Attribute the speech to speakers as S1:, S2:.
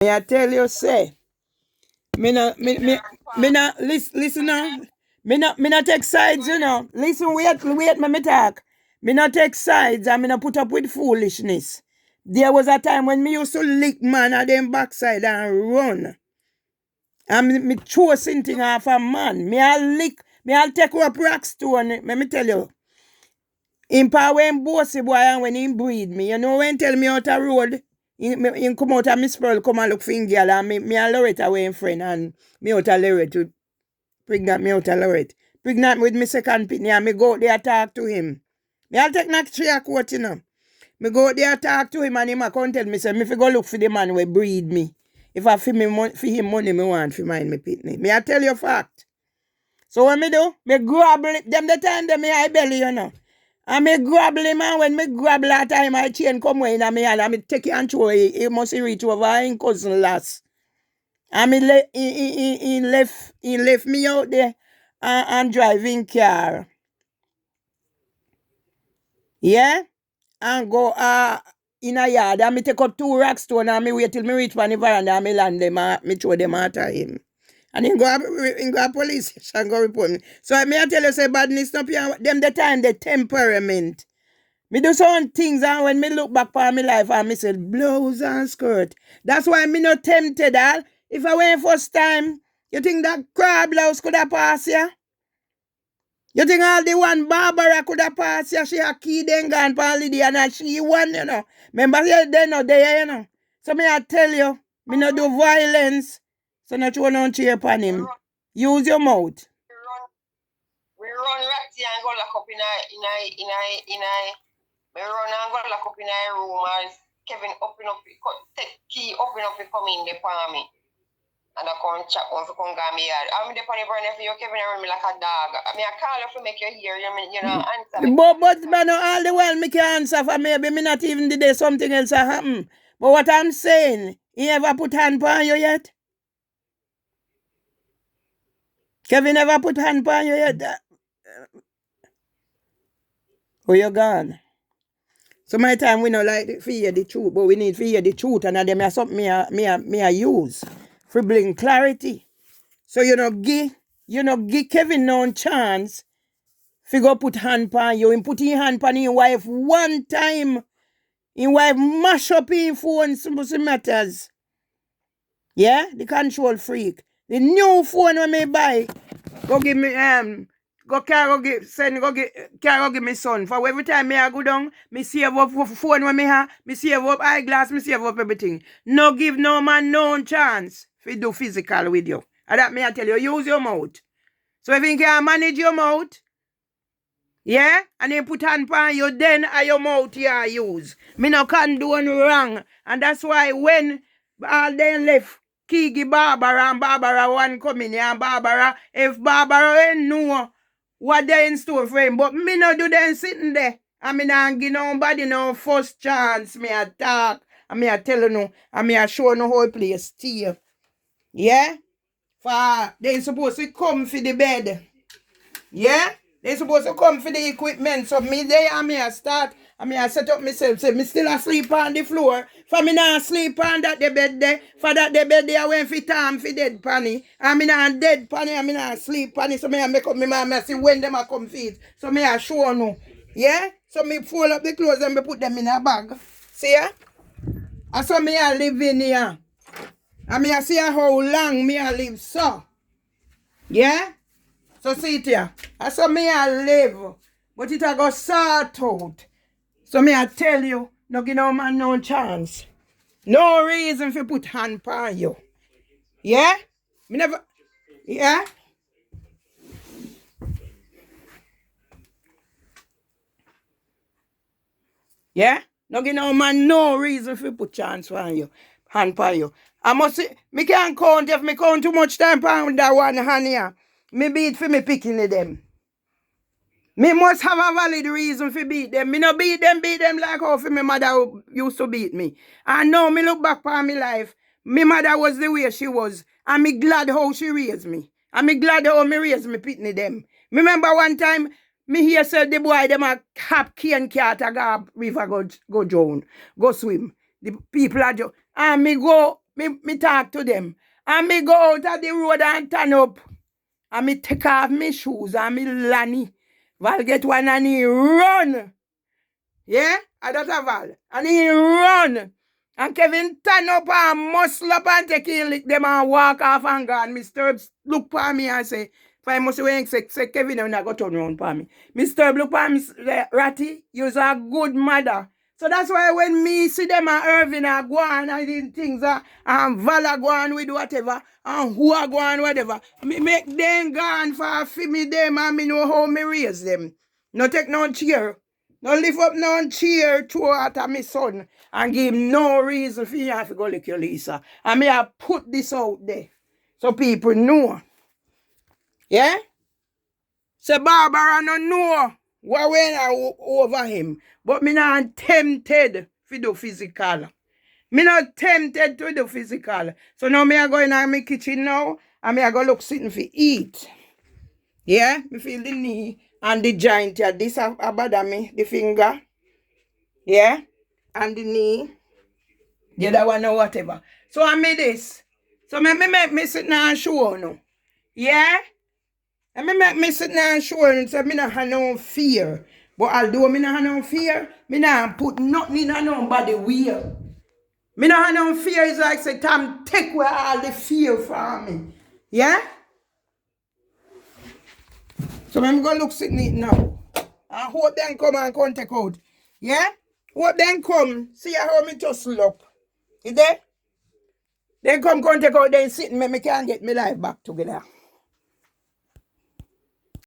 S1: May I tell you, say, listen now. Me not take sides, you know. Listen, wait, me talk. Me not take sides and me not put up with foolishness. There was a time when me used to lick man at them backside and run. And me throw something off a man. Me I'll take up rock stone. Let me tell you. In power when bossy boy and when he breed me, you know when tell me out a road, he come out of Miss Pearl, come and look for him girl and me a Loretta away in friend and me out a Loretta to pregnant me out a Loretta. Pregnant with me second pitney and me go out there talk to him. Me I'll take next 3 quote, you know. Me go out there talk to him and him a come tell me say me fi go look for the man who breed me. If I fi him money me want fi mind me pitney. Me I tell you fact. So what me do? Me grab them the time them me eye belly, you know. And me grab him and when me grab that time I chain come away in me hand and me take it and throw it. He must reach over in cousin last. And me he left me out there and driving car. Yeah? And go in a yard and me take up 2 rock stone and me wait till me reach on the veranda and me land them and me throw them after him. And he go police station go report me. So I tell you say badness not them the time the temperament. Me do some things and when me look back on my life and me say blouse and skirt. That's why me not tempted all. If I went first time, you think that crab blouse could have passed ya? You think all the one Barbara could have passed ya? She a key then gone for holiday and she won, you know. Remember they not there, you know. So me I tell you, me not do violence. So not you don't cheer upon him. Use your mouth.
S2: We run ratty and go lock up in a we run and go lock up in a room as Kevin open up take key open up come in the palm me. And I come chat once you come get me yard. I'm the funny burner for you, Kevin, and run me like a dog. I mean I call you to make you hear you know answer me.
S1: But man, all the while me can answer for maybe me not even did something else happen. But what I'm saying, he ever put hand on you yet? Kevin ever put hand on you yet? Oh, you're gone. So my time we not like to hear the truth, but we need to hear the truth, and them are something me I use for bring clarity. So you know give Kevin no chance. Fi go put hand on you, and put his hand on his wife one time. His wife mash up his phone, some matters. Yeah, the control freak. The new phone when me buy, go give me carry go give me son. For every time me I go down, me save up for phone when me have, me save up eyeglass, me save up everything. No give no man no chance fi do physical with you. And that me I tell you, use your mouth. So if you can manage your mouth, yeah, and you put hand on you, then your mouth you use. Me no can do no wrong. And that's why when all them left, Kiki Barbara and Barbara one come in and Barbara, if Barbara ain't know what they in store for him, but me no do them sitting there. And me not give nobody no first chance. Me a talk, and me a tell you no, and me a show no whole place steal. Yeah? For they supposed to come for the bed. Yeah? They supposed to come for the equipment. So me there and me a start. And me a set up myself. Say me still asleep on the floor. For me not sleep on that the bed there. For that the bed there I went for time for dead panny. And me not dead panny and me not sleep panny. So me a make up my mama see when them a come feed. So me a show no. Yeah? So me fold up the clothes and me put them in a bag. See ya? And so me a live in here. And me a see how long me a live so. Yeah? So see it here. I saw me I live, but it a go sort out. So me I tell you, no give no man no chance. No reason for put hand on you. Yeah? Me never, yeah? Yeah? No give no man no reason for put chance on you. Hand on you. I must say, me can't count if me count too much time on that one hand here. Me beat for me picking them. Me must have a valid reason for beat them. Me no beat them like how my mother used to beat me. And now me look back on my life. My mother was the way she was. And me glad how she raised me. And me glad how me raised me pitney them. Me remember one time, me hear said the boy them a cap cane cat a go river go drown, go swim. The people are just, and me go me talk to them. And me go out of the road and turn up. And me take off my shoes and me lanny. Val get one and he run. Yeah? I don't have Val. And he run. And Kevin turn up and muscle up and take in lick them and walk off and gone. Mr. look for me and say, if I must say Kevin, you're not going to turn around for me. Mr. look for me, Ratty, you're a good mother. So that's why when me see them and Irving are go on and these things and Val are go on with whatever and who are go on whatever, me make them gone for me them and me know how me raise them. No take no cheer. No lift up no cheer to at my son and give him no reason for you have to go lick your Lisa. And me have put this out there so people know. Yeah? So Barbara no know what went over him. But me not tempted to do physical. Me not tempted to do physical. So now me I go in my kitchen now and me I go look sitting for eat. Yeah? Me feel the knee and the joint here. This bother me, the finger. Yeah? And the knee. The other one or whatever. So I made this. So me make me sit now and show now. Yeah? And me make me sit now and show and say me not have no fear. But although me not have no fear, me not put nothing in nobody wheel. Me not have no fear. It's like say Tom take away all the fear from me. Yeah? So I'm going to look sitting it now. I hope them come and come take out. Yeah? Hope them come. See how me tussle up. Is there? They come take out, then sit and me can't get my life back together.